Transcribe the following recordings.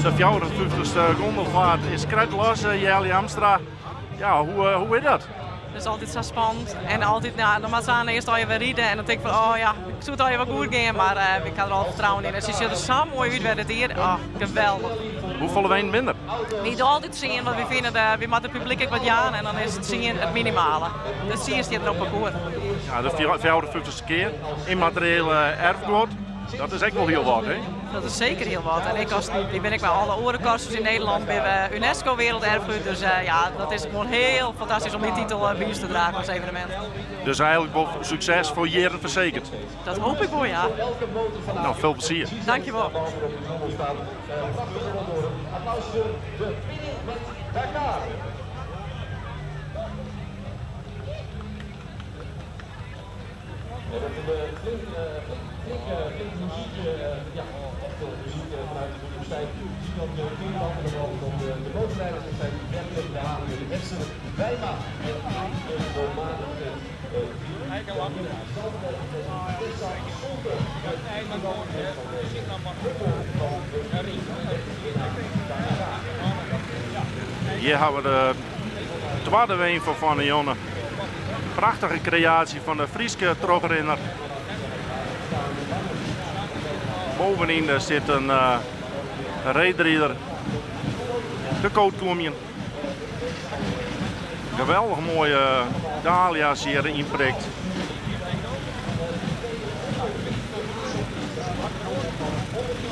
Ja, de 54ste gondelvaart is kruidlos, Jelly Amstra. Ja, hoe is dat? Dat is altijd zo spannend. En altijd, nou, dan moet ze aan eerst al even rijden. En dan denk ik van, oh ja, ik zou het al even goed gaan. Maar ik had er al vertrouwen in. En ze ziet er zo mooi uit bij het hier. Oh, geweldig. Hoeveel wijn minder? We doen altijd zien, want we vinden we moeten het publiek ook wat jaan. En dan is het zien het minimale. Dus zien ze er op parcours. Ja, de 54ste keer. Immaterieel erfgoed. Dat is echt wel heel wat, hè? Dat is zeker heel wat. En ik ben bij alle orenkasters in Nederland bij UNESCO Werelderfgoed. Dus ja, dat is gewoon heel fantastisch om die titel bij ons te dragen als evenement. Dus eigenlijk wel succes voor jaren verzekerd. Dat hoop ik wel, ja. Nou, veel plezier. Dankjewel. Applaus voor de met Dakar. We hebben flink muziek, ja, echt muziek vanuit de woestijn. Je ziet dan de Nederland en dan de bovenrijders, dat zijn werkelijk de halen, de mensen, Wijma en de Romane. Hier hebben we de tweede wijn van de Jonne. Prachtige creatie van de Frieske trogrenner. Bovenin zit een reedrieder. De kootkoemien. Geweldig mooie dahlia's hier inprikt.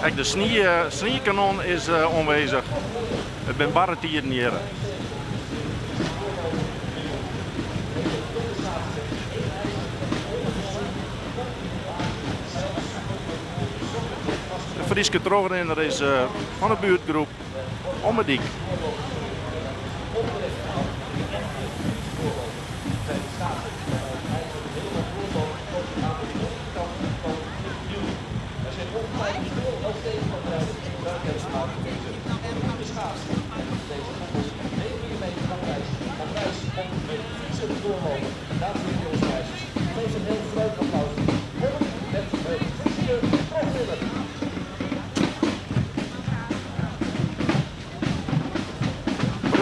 Kijk, de sneeuwkanon is onwezig. Het ben barre tieren hier. De Frieske trogrenner is van de buurtgroep Ommediek.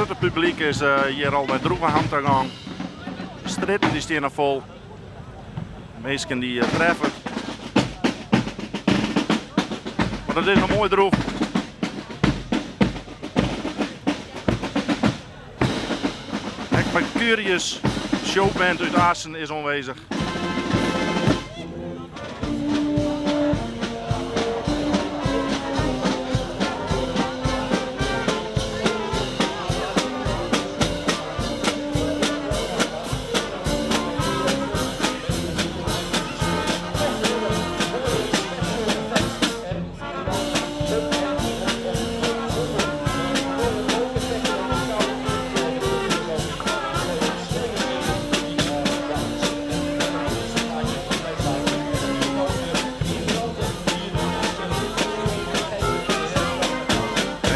Het publiek is hier al met droeve hand te gaan. De stritten die staan er vol. De meesten die treffen. Maar dat is een mooi droef. Kijk, Mercurius showband uit Assen is aanwezig.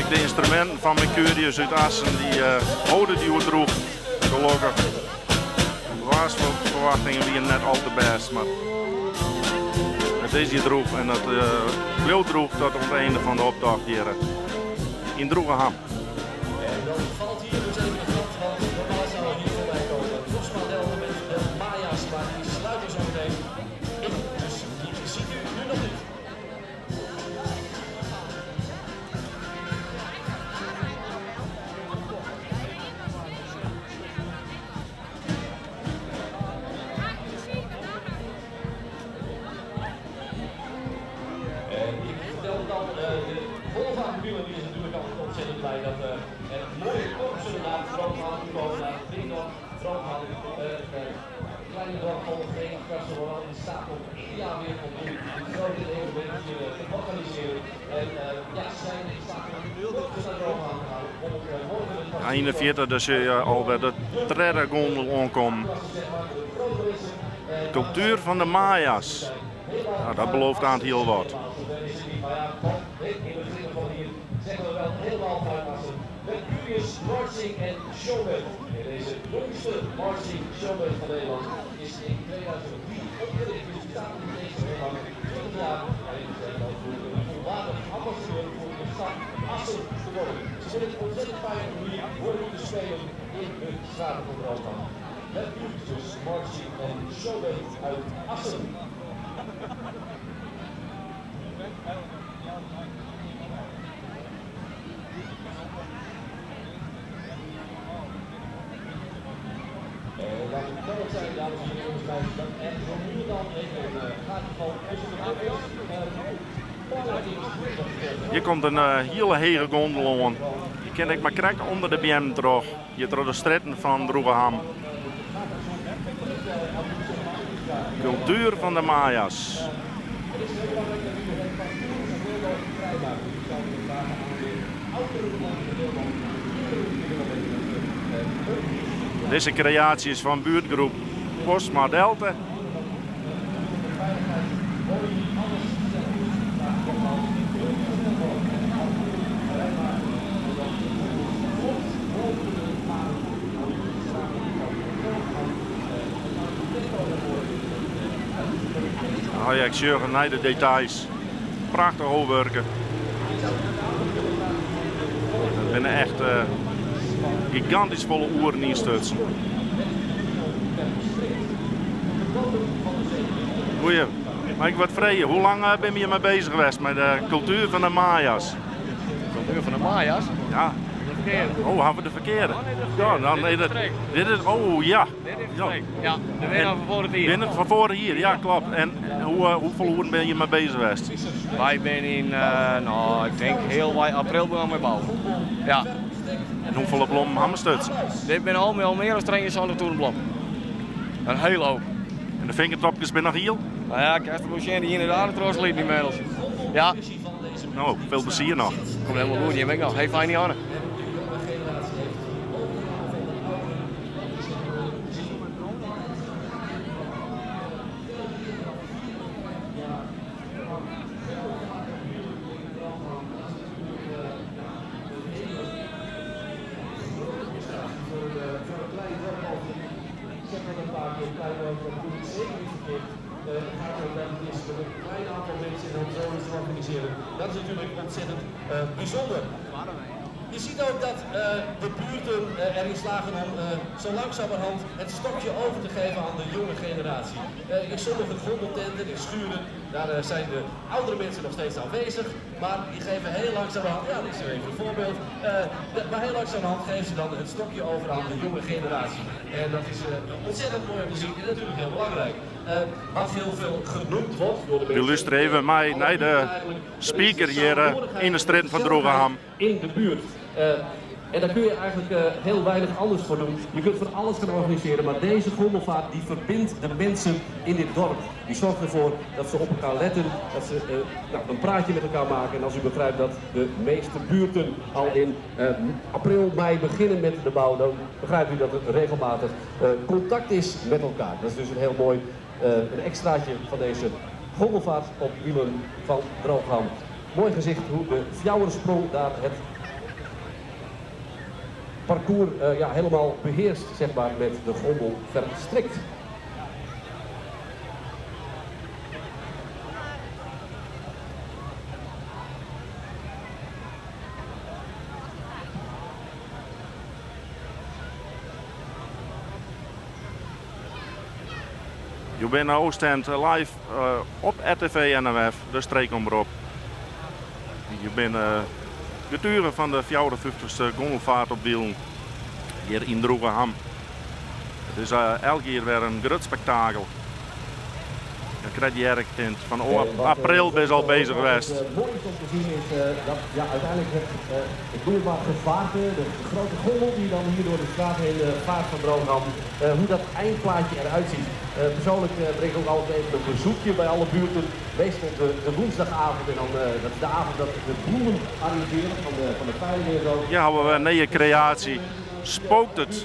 De instrumenten van Mercurius uit Assen die houden die hoe droeg, gelukkig. De waarsverwachtingen waren net al te best, maar het is hier droeg en dat bleef droeg tot op het einde van de optocht hier in Droegeham. En dan valt hier dus even de gat, want normaal zou er hier voorbij komen. Rosman Delden met de Maya's, maar die sluiten zo meteen. Dus die ziet u nu nog niet. En ik vertel dan, de Volvo-buren die is natuurlijk altijd ontzettend blij dat er mooie korpsen naar het Droomhout komen, naar het Brinkdorp, Droomhout, kleine dorp van de Verenigd Kassel in staat om ieder jaar weer om dit grote evenement hier te organiseren. En ja, ze zijn in staat om korpsen naar Droomhout te houden om morgen het 41, dus je al bij de derde gondel aankomt. Cultuur van de Maya's. Nou, dat belooft aan het heel wat. Maar ja, in het begin van hier zeggen we wel helemaal vrijpassen. Mercurius Marching en Showman. En deze jongste Marching Showman van Nederland is in 2003 opgericht. Dus die staat in deze heel lang 20 jaar. En is Nederland voor een volwaardig ambassadeur voor de stad Assen. Assen geworden. Ze zijn het ontzettend fijn om hier worden te spelen in de straten van Rotterdam. Met buurtjes Marcy en Sobe uit Assen. Laat het duidelijk zijn, dames en heren, dat er zo nu en dan even een gaatje tussen de ouders. Hier komt een hele hege gondel aan. Je kent ik maar krek onder de BM terug. Hier door de straten van Droegeham. Cultuur van de Maya's. Deze creatie is van buurtgroep Postma Delta. Ik zie naar de details. Prachtig hoogwerken. Dat zijn echt gigantisch volle oeren instutsen. Goeie, maar ik wat vrije. Hoe lang ben je hiermee bezig geweest met de cultuur van de Maya's? Cultuur van de Maya's? Ja. Oh, hebben we de verkeerde? Ja, dan is het. Dit is. Oh ja. Ja, de winnaar van vorig hier. Winnaar van vorig hier, ja klopt. En hoeveel uren ben je mee bezig geweest? Wij zijn in, ik denk heel wij april begonnen met bouwen. Ja. En hoeveel bloemen hebben we stutsen? Dit ben al meer dan strenge zonder toerenblom. Een hele hoop. En de vingertopjes ben nog heel? Nou ja, krijg de Boucher die inderdaad trouwens liep inmiddels. Ja. Nou, veel plezier nog. Komt helemaal goed, die heb ik nog. Heel fijn niet aan. Dat is natuurlijk ontzettend bijzonder. Je ziet ook dat de buurten erin slagen om zo langzamerhand het stokje over te geven aan de jonge generatie. In sommige gondeltenten, in schuren, daar zijn de oudere mensen nog steeds aanwezig. Maar die geven heel langzamerhand, ja, dit is even een voorbeeld. Maar heel langzamerhand geven ze dan het stokje over aan de jonge generatie. En dat is ontzettend mooi om te zien en natuurlijk heel belangrijk. Wat heel veel genoemd wordt door de mensen. We luisteren even mij naar de speaker hier in de straat van Droegeham. In de buurt. En daar kun je eigenlijk heel weinig anders voor doen. Je kunt van alles gaan organiseren, maar deze gondelvaart die verbindt de mensen in dit dorp. Die zorgt ervoor dat ze op elkaar letten, dat ze een praatje met elkaar maken. En als u begrijpt dat de meeste buurten al in april, mei beginnen met de bouw, dan begrijpt u dat er regelmatig contact is met elkaar. Dat is dus een heel mooi een extraatje van deze gondelvaart op wielen van Droogeham. Mooi gezicht hoe de Fjouwersprong daar het parcours helemaal beheerst, zeg maar, met de gondel verstrikt. Je bent naar Oostend live op RTV NMF, de streekomroep. Je bent getuige van de 54ste gondelvaart op wielen hier in Droegeham. Het is elke keer weer een groot spektakel. Dan krijg je erg tint. Van april ben je al bezig geweest. Het mooiste om te zien is dat uiteindelijk het boulevard gevaarte, de grote gondel die dan hier door de straat heen vaart van Droogeham, hoe dat eindplaatje eruit ziet. Persoonlijk breng ik ook altijd even een bezoekje bij alle buurten, meestal de woensdagavond en dan dat is de avond dat de bloemen arriveren van de veiling en zo. Ja, hebben we een nieuwe creatie. Spookt het.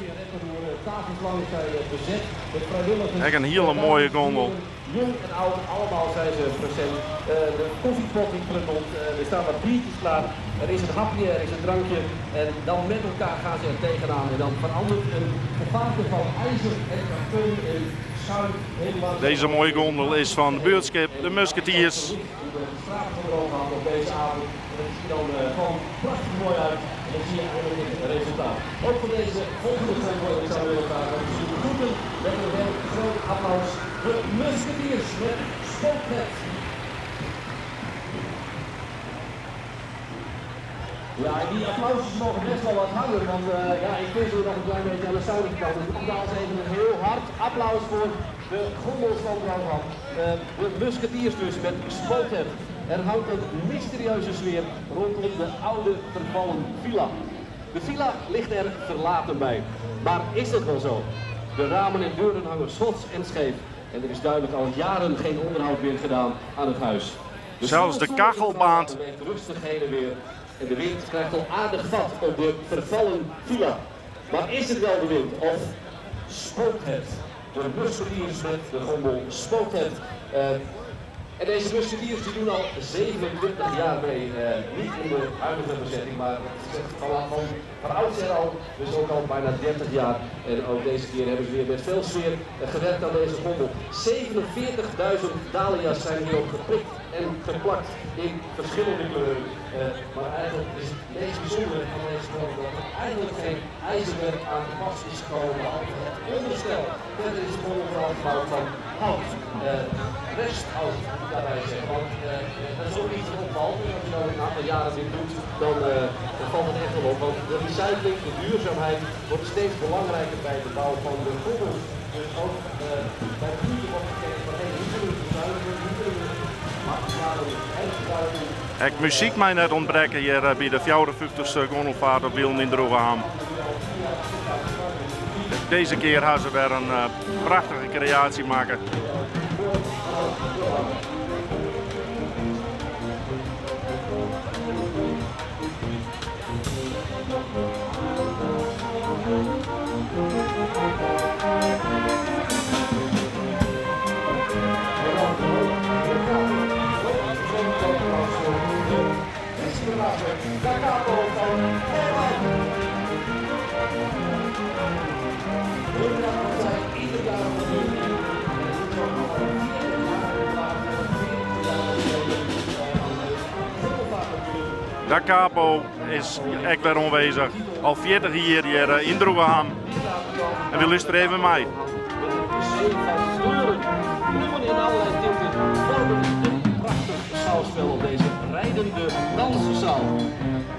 Tafels lang zijn bezet met vrijwilligers. Echt een hele mooie gondel. Jong en oud, allemaal zijn ze present. De koffiepot die pruttelt, er staan wat biertjes klaar. Er is een hapje, er is een drankje en dan met elkaar gaan ze er tegenaan. En dan verandert een gevaarte van ijzer en karton en schuim helemaal. Deze mooie gondel is van de buurtschap de Musketeers. De straat van Droomhout op deze avond. En dat ziet er dan gewoon prachtig mooi uit. En dan zie je eigenlijk het resultaat. Ook voor deze volgende gondel, ik zou willen vragen, om te begroeten met een heel groot applaus. De Musketeers met Spooknet. Ja, en die applausjes mogen best wel wat harder, want ja, ik vind ze nog een klein beetje aan de zuiderkant. Dus nogmaals even een heel hard applaus voor de gondels van Droomhout. De Musketeers dus met Spooknet. Er hangt een mysterieuze sfeer rondom de oude vervallen villa. De villa ligt er verlaten bij. Maar is dat wel zo? De ramen en deuren hangen schots en scheef. En er is duidelijk al jaren geen onderhoud meer gedaan aan het huis. Zelfs de kachelbaan weegt rustig heen en weer. En de wind krijgt al aardig vat op de vervallen villa. Maar is het wel de wind of spookt het? De Musketeers met de gondel spookt het. En deze Musketeers die doen al 27 jaar mee, niet in de huidige bezetting, maar van oudsher al, dus ook al bijna 30 jaar. En ook deze keer hebben ze weer met veel sfeer gewerkt aan deze gondel. 47.000 dahlia's zijn hierop geprikt en geplakt in verschillende kleuren. Maar eigenlijk is het meest bijzondere van deze gondel dat er eigenlijk geen ijzerwerk aan te pas is gekomen, behalve het onderstel. Verder is de gondel vooral gebouwd van hout, resthout, moet ik daarbij zeggen. Want dat is ook iets dat opvalt. En als je dat een aantal jaren dit doet, dan valt het echt wel op. Want de recycling, de duurzaamheid wordt steeds belangrijker bij de bouw van de gondels. Dus ook bij de buurten wordt gekeken van hey, hoe kunnen we verzuinigen, hoe kunnen we materialen hergebruiken. Ik muziek mij net ontbreken hier bij de 54ste gondelvaart op Wielen in Droogeham. Deze keer gaan ze weer een prachtige creatie maken. Da Capo is echt weer aanwezig. Al 40 jaar hier in Droogeham. En we luisteren even mee. Bloemen in allerlei tinten vormen een prachtig schouwspel op deze rijdende danszaal.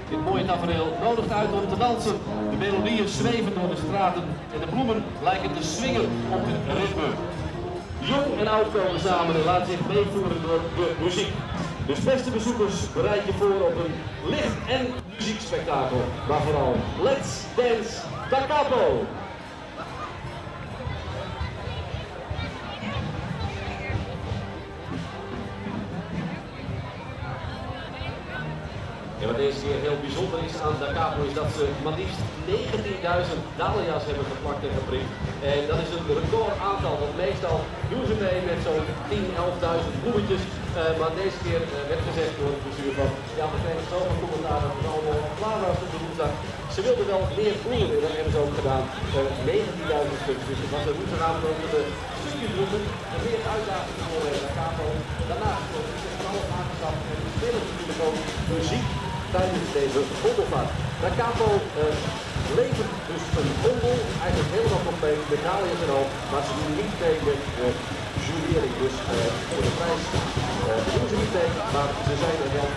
Dit mooie tafereel nodigt uit om te dansen. De melodieën zweven door de straten en de bloemen lijken te swingen op het ritme. Jong en oud komen samen en laten zich meevoeren door de muziek. Dus beste bezoekers, bereid je voor op een licht- en muziekspektakel. Maar vooral, let's dance Da Capo! En wat deze keer heel bijzonder is aan Da Capo is dat ze maar liefst 19.000 dahlia's hebben geplakt en geprikt. En dat is een record aantal, want meestal doen ze mee met zo'n 10.000, 11.000 bloemetjes. Maar deze keer werd gezegd door het bestuur van, ja, we kregen zoveel commentaar dat het allemaal klaar was op de woensdag. Ze wilden wel meer bloemen en dat hebben ze ook gedaan. 19.000 stuks, dus het was een woensdagavond over de studiegroepen. En weer uitdaging voor Da Capo. Daarnaast wordt het alles aangeschaft en we spelen natuurlijk ook muziek tijdens deze gondelvaart. Da Capo levert dus een gondel, eigenlijk helemaal compleet, met dahlia's en al, maar ze doen niet mee met jurering. Dus voor de prijs doen ze niet mee, maar ze zijn er wel.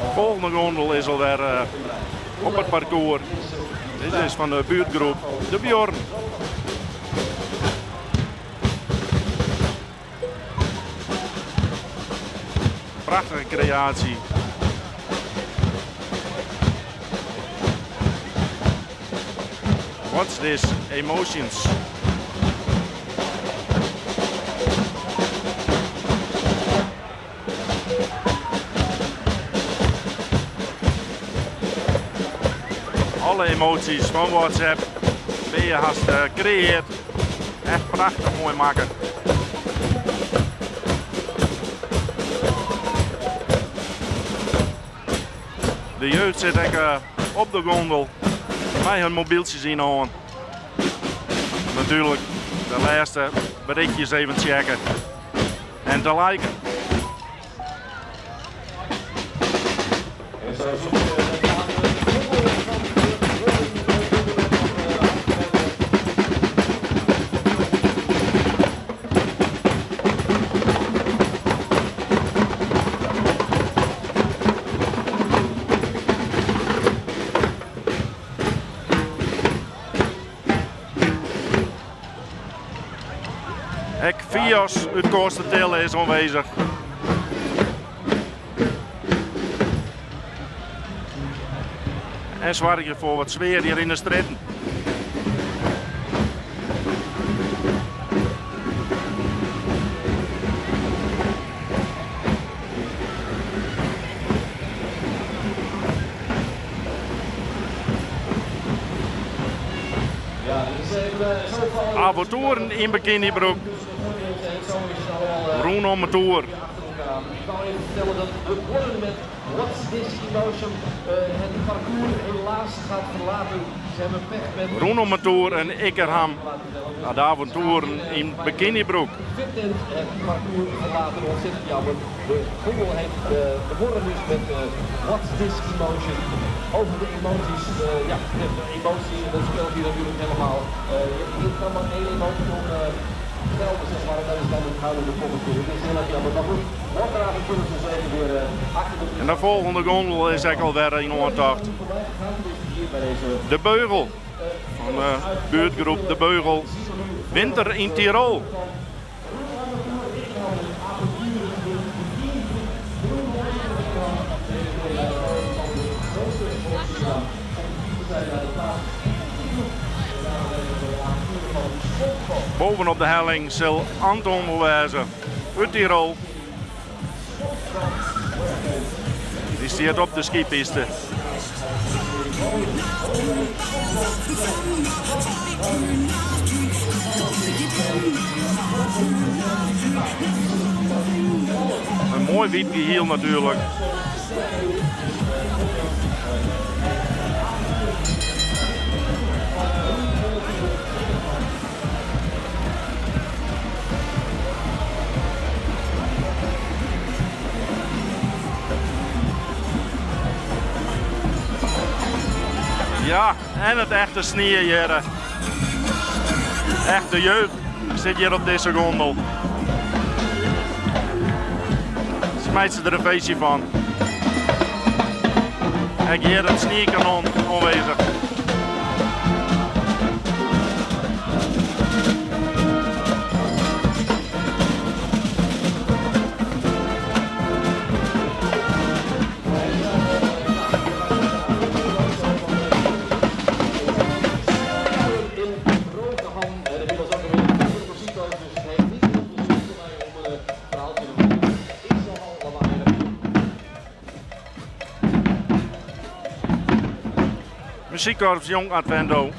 De volgende gondel is alweer op het parcours. Dit is van de buurtgroep De Bjorn. Prachtige creatie. What's this? Emotions. Alle emoties van WhatsApp ben je hast gecreëerd. Echt prachtig mooi maken. De jeugd zit op de gondel met hun mobieltjes in de hand. Natuurlijk de laatste berichtjes even checken en te liken. Hek Fios uit Koostertille is aanwezig. En zorg je voor wat sfeer hier in de stritten. Avonturen in Bikinibroek. Roen om het toer. Ik wou even vertellen dat we begonnen met What's This Emotion. Het parcours helaas gaat verlaten. Ze hebben pech met Roen om het toer en Ikkerham. De avonturen in Bikinibroek. Fittent het parcours verlaten. Ontzettend jammer. De gondel heeft begonnen dus met What's This Emotion. Over de emoties. Ja, de emotie, dat speelt hier natuurlijk helemaal. Je kan maar één emotie op gelden, zeg maar. En dat is dan het huilende poppetje. Het is heel erg jammer. Maar goed, morgenavond kunnen ze dus even weer achter de... En de volgende gondel is ook alweer in aantocht. De Beugel. Van de buurtgroep De Beugel. Winter in Tirol. Bovenop de helling zal Anton bewijzen uit Tirol. Die staat op de skipiste. Een mooi wit geheel natuurlijk. Ja, en het echte sneeuw hier. Echte jeugd zit hier op deze gondel. Smijt ze er een feestje van. En hier het sneeuwkanon aanwezig. Muziekkorps Jong Advento.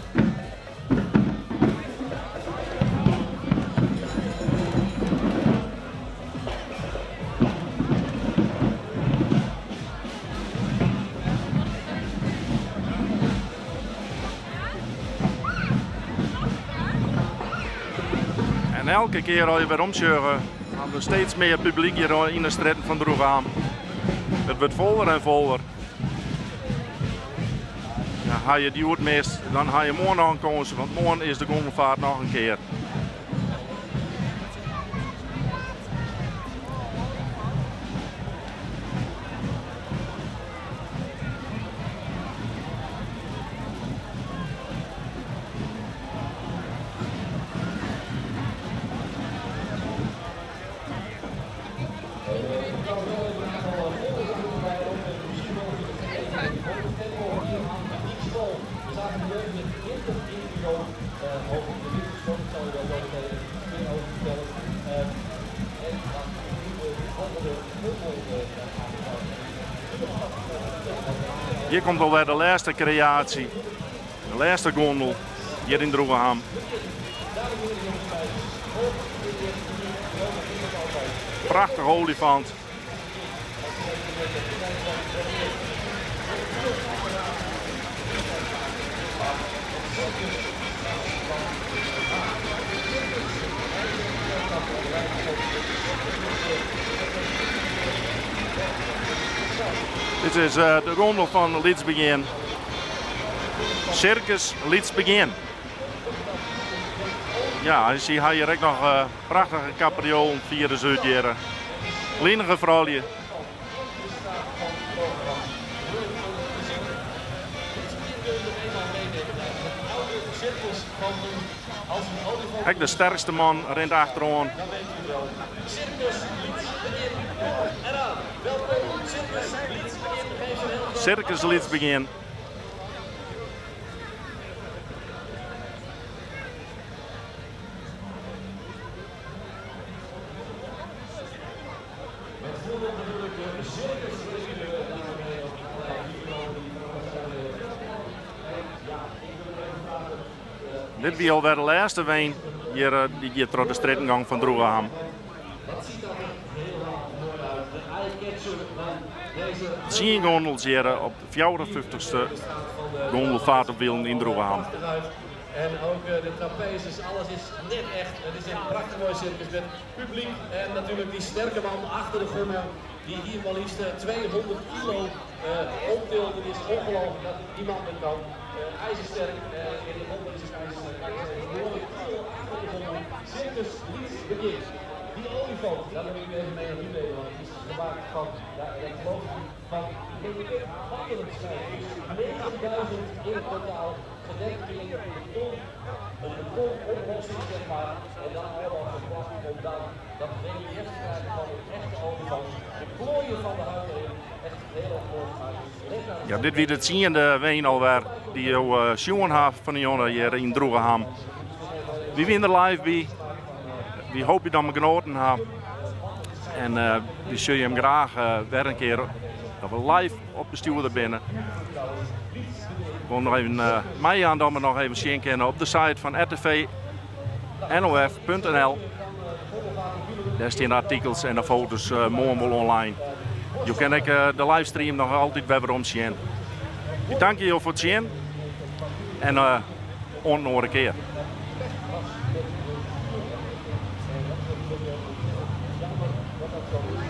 En elke keer als je weer omscheuren, gaan er steeds meer publiek hier in de stritten van Droegam. Het wordt voller en voller. Ja, ga je die goed mist, dan ga je morgen nog een kans, want morgen is de gondelvaart nog een keer. Hier komt alweer de laatste creatie, de laatste gondel hier in Droegam. Prachtig olifant. Dit is de gondel van Leeds Begin. Circus Leeds Begin. Ja, je ziet hier ook nog prachtige capriolen via de Zuidjeren. Lenige vrouwje. Kijk, de sterkste man rent achterom. Circus Leeds Begin. Dit wie alweer de laatste wijn hier, die hier door de stratengang van Droegeham. 10 gondels hier op de 54ste gondelvaart op Wielen in Droegeham. En ook de trapezes, alles is net echt. Het is een prachtig mooi circus met publiek en natuurlijk die sterke man achter de gondel die hier maar liefst 200 kilo optilt. Het is ongelooflijk dat iemand het kan. IJzersterk in de gondel is het IJzersterk. Mooi achter de gondel. Circus Leeds Begin. Die olifant, daar wil ik even mee aan u nemen, want het is gemaakt van, ja, ik geloof van anderen schrijven. 9000 in totaal, gedekt in een betonoplossing, zeg maar. En dan allemaal gebracht om dan dat relief te krijgen van een echte olifant. De plooien van de huid erin, echt heel erg mooi gemaakt. Ja, dit weer de 10e wijn alweer die je zien heeft van de jongen hier in Droegeham. Wie wint er live bij? We hopen dat we genoten hebben. En we zullen hem graag weer een keer dat we live op de stuur binnen. Gewoon nog even mij aan dat we nog even zien kunnen op de site van rtvnof.nl. Daar staan de artikels en de foto's morgen wel online. Je kan ik de livestream nog altijd weer om zien. Ik dank je voor het zien en nog een keer. Jammer dat dat zo is.